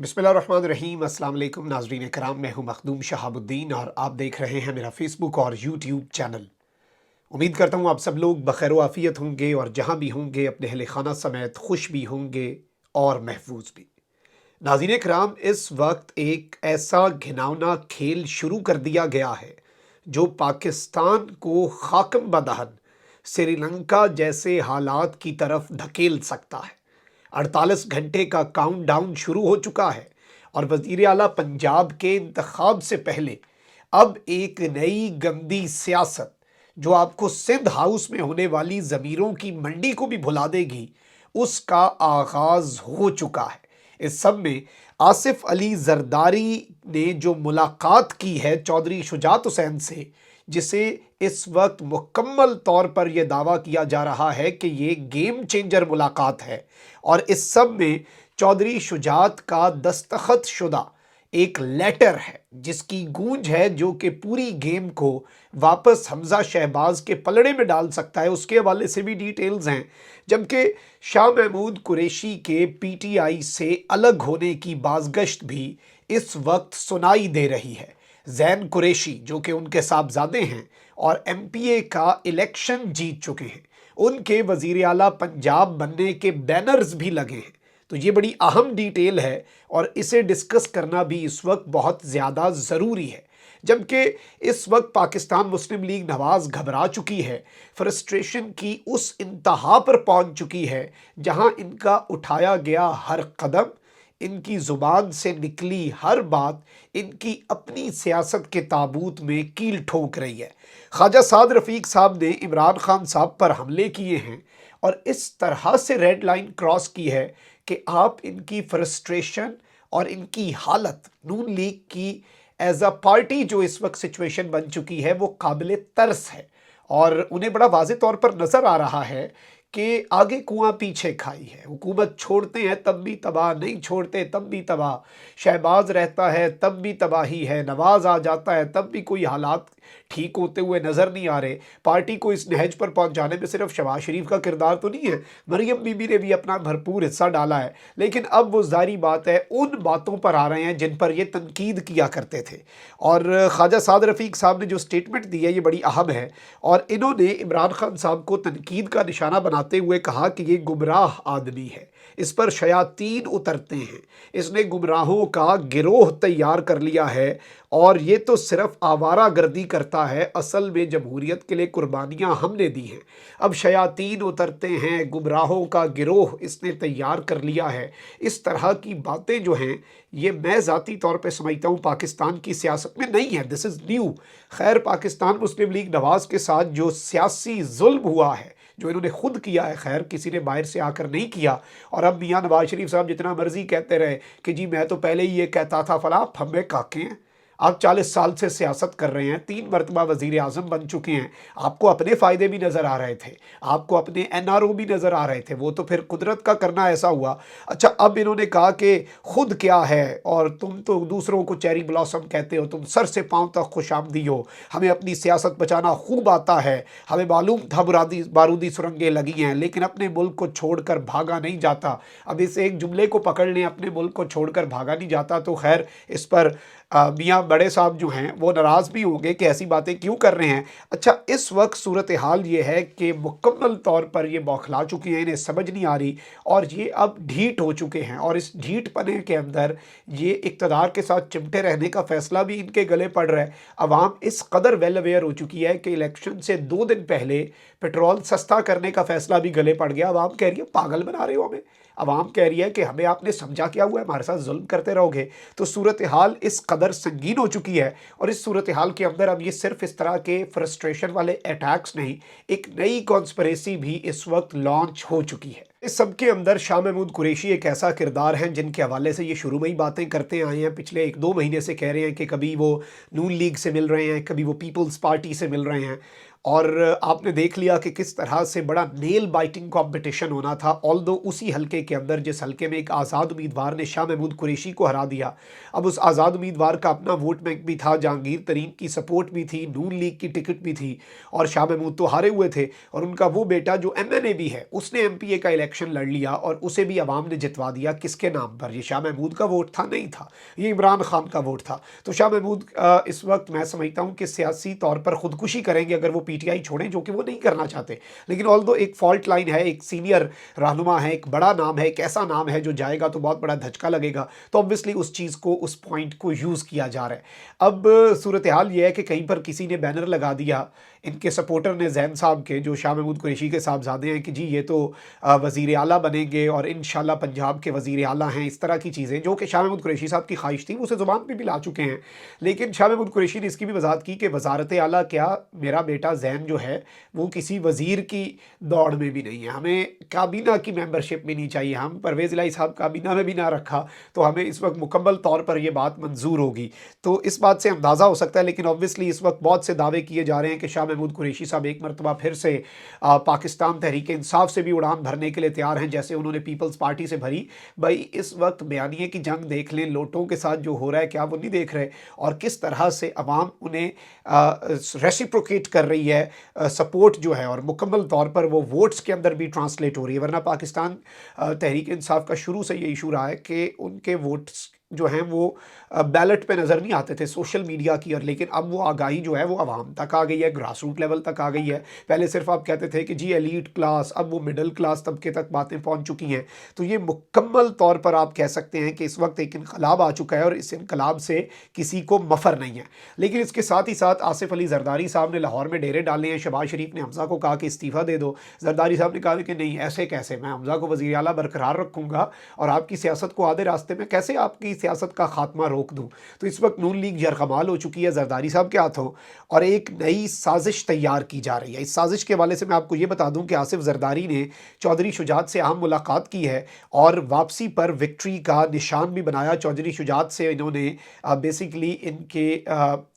बिस्मिल्लाहिर्रहमानिर्रहीम। अस्सलाम वालेकुम नाज़रीन कराम, मैं हूं मखदूम शहाबुद्दीन और आप देख रहे हैं मेरा फेसबुक और यूट्यूब चैनल। उम्मीद करता हूं आप सब लोग बखैर व आफियत होंगे और जहां भी होंगे अपने अहले खाना समेत खुश भी होंगे और महफूज भी। नाज़रीन कराम, इस वक्त एक ऐसा घिनौना खेल शुरू कर दिया गया है जो पाकिस्तान को खाकम बदहन श्रीलंका जैसे हालात की तरफ धकेल सकता है। 48 घंटे का काउंटडाउन शुरू हो चुका है और वज़ीर आला पंजाब के इंतखाब से पहले अब एक नई गंदी सियासत जो आपको सिंध हाउस में होने वाली ज़मीरों की मंडी को भी भुला देगी, उसका आगाज़ हो चुका है। इस सब में आसिफ अली जरदारी ने जो मुलाकात की है चौधरी शुजात हुसैन से, जिसे इस वक्त मुकम्मल तौर पर यह दावा किया जा रहा है कि ये गेम चेंजर मुलाकात है, और इस सब में चौधरी शुजात का दस्तखत शुदा एक लेटर है जिसकी गूंज है जो कि पूरी गेम को वापस हमजा शहबाज के पलड़े में डाल सकता है। उसके हवाले से भी डिटेल्स हैं। जबकि शाह महमूद कुरैशी के पीटीआई से अलग होने की बाज़गश्त भी इस वक्त सुनाई दे रही है। ज़ैन कुरैशी जो कि उनके साहबजादे हैं और एमपीए का इलेक्शन जीत चुके हैं, उनके वज़ीर आला पंजाब बनने के बैनर्स भी लगे हैं। तो ये बड़ी अहम डिटेल है और इसे डिस्कस करना भी इस वक्त बहुत ज़्यादा ज़रूरी है। जबकि इस वक्त पाकिस्तान मुस्लिम लीग नवाज़ घबरा चुकी है, फ्रस्ट्रेशन की उस इंतहा पर पहुंच चुकी है जहां इनका उठाया गया हर कदम, इनकी ज़ुबान से निकली हर बात इनकी अपनी सियासत के ताबूत में कील ठोक रही है। ख्वाजा साद रफ़ीक साहब ने इमरान खान साहब पर हमले किए हैं और इस तरह से रेड लाइन क्रॉस की है कि आप इनकी फ्रस्ट्रेशन और इनकी हालत नून लीग की एज अ पार्टी जो इस वक्त सिचुएशन बन चुकी है वो काबिल तरस है। और उन्हें बड़ा वाज़े तौर पर नज़र आ रहा है कि आगे कुआं पीछे खाई है। हुकूमत छोड़ते हैं तब भी तबाह, नहीं छोड़ते तब भी तबाह। शहबाज रहता है तब भी तबाही है, नवाज़ आ जाता है तब भी कोई हालात ठीक होते हुए नज़र नहीं आ रहे। पार्टी को इस नहज पर पहुंचाने में सिर्फ शहबाज शरीफ का किरदार तो नहीं है, मरियम बीबी ने भी अपना भरपूर हिस्सा डाला है। लेकिन अब वो जारी बात है उन बातों पर आ रहे हैं जिन पर ये तनकीद किया करते थे। और ख्वाजा साद रफ़ीक साहब ने जो स्टेटमेंट दी है ये बड़ी अहम है और इन्होंने इमरान खान साहब को तनकीद का निशाना बनाते हुए कहा कि ये गुमराह आदमी है, इस पर शयातीन उतरते हैं, इसने गुमराहों का गिरोह तैयार कर लिया है और ये तो सिर्फ आवारा गर्दी करता है, असल में जमहूरियत के लिए कुर्बानियाँ हमने दी हैं। अब शयातीन उतरते हैं, गुमराहों का गिरोह इसने तैयार कर लिया है। इस तरह की बातें जो हैं ये मैं ज़ाती तौर पे समझता हूँ पाकिस्तान की सियासत में नहीं है। This is new. खैर, पाकिस्तान मुस्लिम लीग नवाज़ के साथ जो सियासी जुल्म हुआ है, जो इन्होंने खुद किया है, खैर किसी ने बाहर से आकर नहीं किया। और अब मियाँ नवाज शरीफ साहब जितना मर्जी कहते रहे कि जी मैं तो पहले ही ये कहता था फला, आप हमें काके हैं। आप 40 साल से सियासत कर रहे हैं, 3 मरतबा वज़ीर आज़म बन चुके हैं, आपको अपने फ़ायदे भी नज़र आ रहे थे, आपको अपने एनआरओ भी नज़र आ रहे थे, वो तो फिर कुदरत का करना ऐसा हुआ। अच्छा, अब इन्होंने कहा कि खुद क्या है और तुम तो दूसरों को चेरी ब्लॉसम कहते हो, तुम सर से पाँव तक खुशामदी हो, हमें अपनी सियासत बचाना खूब आता है, हमें मालूम था बारूदी सुरंगें लगी हैं लेकिन अपने मुल्क को छोड़कर भागा नहीं जाता। अब इस एक जुमले को पकड़ लें, अपने मुल्क को छोड़कर भागा नहीं जाता, तो खैर इस पर मियाँ बड़े साहब जो हैं वो नाराज़ भी होंगे कि ऐसी बातें क्यों कर रहे हैं। अच्छा, इस वक्त सूरत हाल ये है कि मुकम्मल तौर पर ये बौखला चुके हैं, इन्हें समझ नहीं आ रही और ये अब ढीठ हो चुके हैं और इस ढीठ पने के अंदर ये इक़्तिदार के साथ चिमटे रहने का फ़ैसला भी इनके गले पड़ रहा है। अवाम इस कदर वेल अवेयर हो चुकी है कि इलेक्शन से 2 दिन पहले पेट्रोल सस्ता करने का फ़ैसला भी गले पड़ गया। अवाम कह रही है पागल बना रहे हो हमें, अवाम कह रही है कि हमें आपने समझा क्या हुआ है, हमारे साथ जुल्म करते रहोगे। तो सूरत हाल इस कदर संगीन हो चुकी है और इस सूरत हाल के अंदर अब ये सिर्फ इस तरह के फ्रस्ट्रेशन वाले अटैक्स नहीं, एक नई कॉन्स्पिरेसी भी इस वक्त लॉन्च हो चुकी है। इस सब के अंदर शाह महमूद कुरैशी एक ऐसा किरदार है जिनके हवाले से ये शुरू में ही बातें करते आए हैं, पिछले 1-2 महीने से कह रहे हैं कि कभी वो नून लीग से मिल रहे हैं, कभी वो पीपल्स पार्टी से मिल रहे हैं اور आपने देख लिया कि किस तरह से बड़ा नेल बाइटिंग कंपटीशन होना था। ऑल्दो उसी हलके के अंदर, जिस हलके में एक आज़ाद उम्मीदवार ने शाह महमूद कुरैशी को हरा दिया, अब उस आज़ाद उम्मीदवार का अपना वोट बैंक भी था, जहांगीर तरीन की सपोर्ट भी थी, नून लीग की टिकट भी थी, और शाह महमूद तो हारे हुए थे। और उनका वो बेटा जो MNA भी है, उसने MPA का इलेक्शन लड़ लिया और उसे भी अवाम ने जितवा दिया। किसके नाम पर? ये शाह महमूद का वोट था? नहीं था, ये इमरान खान का वोट था। तो शाह महमूद इस वक्त मैं समझता हूँ कि सियासी तौर पर खुदकुशी करेंगे अगर वो PTI छोड़ें, जो कि वो नहीं करना चाहते। लेकिन ऑल्दो एक फॉल्ट लाइन है, एक सीनियर रहनुमा है, एक बड़ा नाम है, एक ऐसा नाम है जो जाएगा तो बहुत बड़ा धचका लगेगा, तो ऑब्वियसली उस चीज़ को, उस पॉइंट को यूज़ किया जा रहा है। अब सूरत हाल ये है कि कहीं पर किसी ने बैनर लगा दिया, इनके सपोर्टर ने, जैन साहब के, जो शाह महमूद कुरैशी के साहबजादे हैं, कि जी ये तो वज़ीर आला बनेंगे और इंशाल्लाह पंजाब के वज़ीर आला हैं, इस तरह की चीज़ें, जो कि शाह महमूद कुरैशी साहब की ख्वाहिश थी, वो उसे ज़ुबान पे भी ला चुके हैं। लेकिन शाह महमूद कुरैशी ने इसकी भी वजाहत की कि वज़ारत आला क्या, मेरा बेटा जैन जो है वो किसी वज़ीर की दौड़ में भी नहीं है, हमें काबीना की मेंबरशिप भी नहीं चाहिए, हम परवेज़ इलाही साहब काबीना में भी ना रखा, तो हमें इस वक्त मुकम्मल तौर पर ये बात मंजूर होगी। तो इस बात से अंदाज़ा हो सकता है। लेकिन ऑब्वियसली इस वक्त बहुत से दावे किए जा रहे हैं कि शाह महमूद कुरैशी साहब एक मरतबा फिर से पाकिस्तान तहरीक इंसाफ से भी उड़ान भरने के लिए तैयार हैं, जैसे उन्होंने पीपल्स पार्टी से भरी। भाई इस वक्त बयानिए की जंग देख लें, लोटों के साथ जो हो रहा है, क्या वो नहीं देख रहे? और किस तरह से अवाम उन्हें रेसिप्रोकेट कर रही है, सपोर्ट जो है, और मुकम्मल तौर पर वो वोट्स के अंदर भी ट्रांसलेट हो रही है। वरना पाकिस्तान तहरीक इंसाफ का शुरू से ये इशू रहा है कि उनके वोट्स जो हैं वो बैलेट पे नज़र नहीं आते थे सोशल मीडिया की, और लेकिन अब वो आगाही जो है वो आवाम तक आ गई है, ग्रास रूट लेवल तक आ गई है। पहले सिर्फ आप कहते थे कि जी एलीट क्लास, अब वो मिडिल क्लास तबके तक बातें पहुंच चुकी हैं। तो ये मुकम्मल तौर पर आप कह सकते हैं कि इस वक्त एक इनकलाब आ चुका है, और इस इनकलाब से किसी को मफर नहीं है। लेकिन इसके साथ ही साथ आसिफ अली जरदारी साहब ने लाहौर में डेरे डाले हैं। शहबाज शरीफ ने हमज़ा को कहा कि इस्तीफ़ा दे दो, जरदारी साहब ने कहा कि नहीं, ऐसे कैसे, मैं हमज़ा को वज़ीर आला बरकरार रखूँगा और आपकी सियासत को आधे रास्ते में कैसे आपकी सियासत का खात्मा रोक दूँ। तो इस वक्त नून लीग यरगमाल हो चुकी है जरदारी साहब के हाथों, और एक नई साजिश तैयार की जा रही है। इस साजिश के हवाले से मैं आपको ये बता दूं कि आसिफ जरदारी ने चौधरी शुजात से अहम मुलाकात की है, और वापसी पर विक्ट्री का निशान भी बनाया। चौधरी शुजात से इन्होंने बेसिकली इनके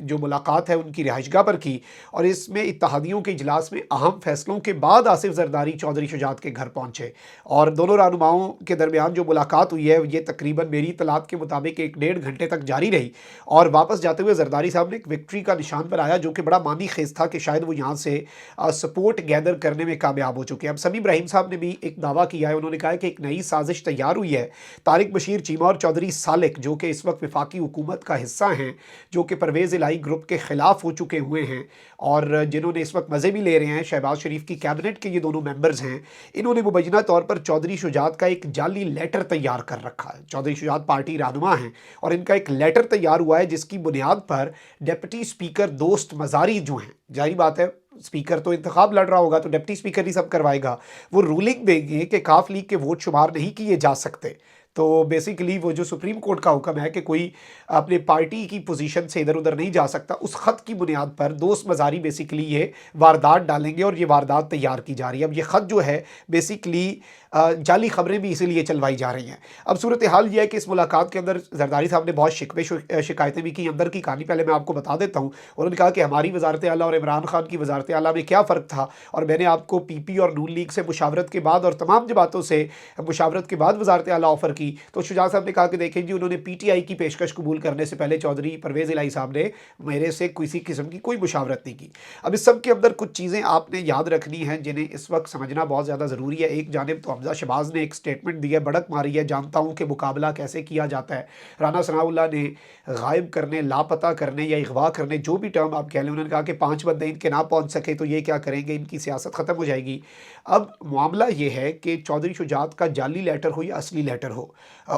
जो मुलाकात है उनकी रिहाइशगाह पर की, और इसमें इत्तेहादियों के इजलास में अहम फैसलों के बाद आसिफ जरदारी चौधरी शुजात के घर पहुँचे, और दोनों रहनुमाओं के दरमियान जो मुलाकात हुई है ये तकरीबन मेरी इतलात के मुताबिक 1-1.5 घंटे तक जारी रही। और वापस जाते हुए जरदारी साहब ने एक विक्ट्री का निशान बनाया, जो कि बड़ा मानी खेज था कि शायद वो यहाँ से सपोर्ट गैदर करने में कामयाब हो चुके हैं। अब समी इब्राहिम साहब ने भी एक दावा किया है, उन्होंने कहा है कि एक नई साजिश तैयार हुई है। तारिक बशीर चीमा और चौधरी सालिक, जो कि इस वक्त वफाकी हुकूमत का हिस्सा हैं, जो कि परवेज़ इलाही ग्रुप के खिलाफ हो चुके हुए हैं, और जिन्होंने इस वक्त मज़े भी ले रहे हैं, शहबाज शरीफ की कैबिनेट के ये दोनों मेंबर्स हैं, इन्होंने मुबैना तौर पर चौधरी शुजात का एक जाली लेटर तैयार कर रखा है। चौधरी शुजात पार्टी रहनुमा हैं, और इनका एक लेटर तैयार हुआ है जिसकी बुनियाद पर डिप्टी स्पीकर दोस्त मजारी जो हैं, जाहिर बात है स्पीकर तो इंतखाब लड़ रहा होगा तो डिप्टी स्पीकर ही सब करवाएगा, वो रूलिंग देंगे कि काफ लीग के वोट शुमार नहीं किए जा सकते। तो बेसिकली वो जो सुप्रीम कोर्ट का हुक्म है कि कोई अपने पार्टी की पोजीशन से इधर उधर नहीं जा सकता, उस ख़त की बुनियाद पर दोस्त मजारी बेसिकली ये वारदात डालेंगे, और ये वारदात तैयार की जा रही है। अब ये ख़त जो है बेसिकली जाली खबरें भी इसीलिए चलवाई जा रही हैं। अब सूरत हाल ये है कि इस मुलाकात के अंदर जरदारी साहब ने बहुत शिकवे शिकायतें भी की। अंदर की कहानी पहले मैं आपको बता देता हूँ। उन्होंने कहा कि हमारी वजारत आला और इमरान खान की वजारत आला में क्या फ़र्क था, और मैंने आपको PP और नून लीग से मुशावरत के बाद और तमाम जमातों से मुशावरत के बाद वजारत आला ऑफ़र की। तो शुजात साहब ने कहा कि देखें जी, उन्होंने PTI की पेशकश कबूल करने से पहले चौधरी परवेज़ इलाही साहब ने मेरे से किसी किस्म की कोई मुशावरत नहीं की। अब इस सब के अंदर कुछ चीज़ें आपने याद रखनी हैं जिन्हें इस वक्त समझना बहुत ज़्यादा ज़रूरी है। एक जानिब तो हमजा शहबाज ने एक स्टेटमेंट दी है, बड़क मारी है, जानता हूँ कि मुकाबला कैसे किया जाता है। राना सनाउल्लाह ने गायब करने, लापता करने या अगवा करने, जो भी टर्म आप कह लें, उन्होंने कहा कि 5 बंदे इनके ना पहुँच सके तो ये क्या करेंगे, इनकी सियासत ख़त्म हो जाएगी। अब मामला ये है कि चौधरी शुजात का जाली लेटर हो या असली लेटर हो,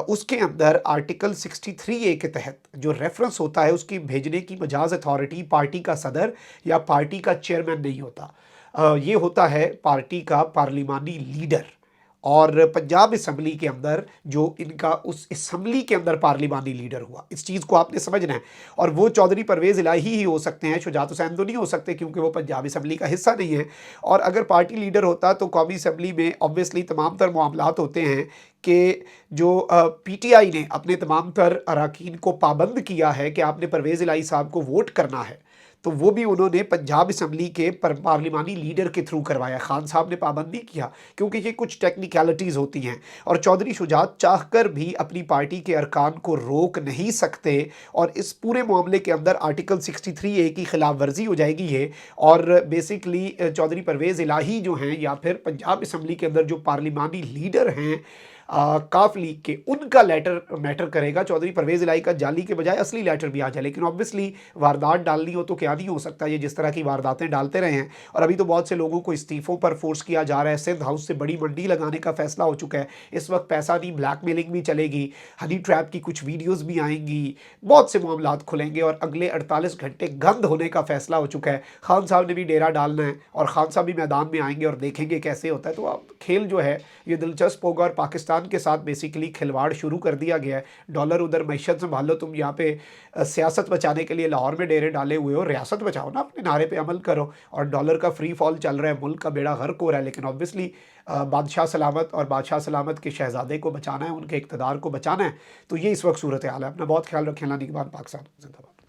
उसके अंदर आर्टिकल 63A के तहत जो रेफरेंस होता है उसकी भेजने की मजाज अथॉरिटी पार्टी का सदर या पार्टी का चेयरमैन नहीं होता, ये होता है पार्टी का पार्लिमानी लीडर। और पंजाब असम्बली के अंदर जो इनका उस असम्बली के अंदर पार्लिमानी लीडर हुआ, इस चीज़ को आपने समझना है। और वो चौधरी परवेज़ इलाही ही हो सकते हैं, शुजात हुसैन तो नहीं हो सकते क्योंकि वो पंजाब असम्बली का हिस्सा नहीं है। और अगर पार्टी लीडर होता तो कौमी असम्बली में ऑब्वियसली तमाम तर मामलात होते हैं कि जो PTI ने अपने तमाम तर अरकान को पाबंद किया है कि आपने परवेज़ इलाही साहब को वोट करना है, تو وہ بھی انہوں نے پنجاب اسمبلی کے پارلیمانی لیڈر کے تھرو کروایا. خان صاحب نے پابند نہیں کیا کیونکہ یہ کچھ ٹیکنیکلٹیز ہوتی ہیں اور چودھری شجاعت چاہ کر بھی اپنی پارٹی کے ارکان کو روک نہیں سکتے اور اس پورے معاملے کے اندر آرٹیکل 63A کی خلاف ورزی ہو جائے گی یہ. اور بیسکلی چودھری پرویز الہی جو ہیں یا پھر پنجاب اسمبلی کے اندر جو پارلیمانی لیڈر ہیں کاف لیگ کے، ان کا لیٹر میٹر کرے گا. چودھری پرویز الہی کا جعلی کے بجائے اصلی لیٹر بھی آ جائے، لیکن آبویسلی واردات ڈالنی ہو تو کیا نہیں ہو سکتا، یہ جس طرح کی وارداتیں ڈالتے رہے ہیں. اور ابھی تو بہت سے لوگوں کو استعفوں پر فورس کیا جا رہا ہے. سندھ ہاؤس سے بڑی منڈی لگانے کا فیصلہ ہو چکا ہے. اس وقت پیسہ نہیں، بلیک میلنگ بھی چلے گی، ہنی ٹریپ کی کچھ ویڈیوز بھی آئیں گی، بہت سے معاملات کھلیں گے اور اگلے 48 گھنٹے گند ہونے کا فیصلہ ہو چکا ہے. خان صاحب نے بھی ڈیرا ڈالنا ہے اور خان صاحب بھی میدان میں آئیں گے اور دیکھیں گے کیسے ہوتا ہے. تو اب کھیل جو ہے یہ دلچسپ ہوگا اور پاکستان کے ساتھ بیسیکلی کھلواڑ شروع کر دیا گیا ہے. ڈالر ادھر معیشت سنبھالو، تم یہاں پہ سیاست بچانے کے لیے لاہور میں ڈیرے ڈالے ہوئے ہو، ریاست بچاؤ نا، اپنے نعرے پہ عمل کرو. اور ڈالر کا فری فال چل رہا ہے، ملک کا بیڑا غرق ہو رہا ہے، لیکن آبویسلی بادشاہ سلامت اور بادشاہ سلامت کے شہزادے کو بچانا ہے، ان کے اقتدار کو بچانا ہے. تو یہ اس وقت صورتحال ہے. اپنا بہت خیال رکھیں. اللہ نگہبان. پاکستان زندہ باد.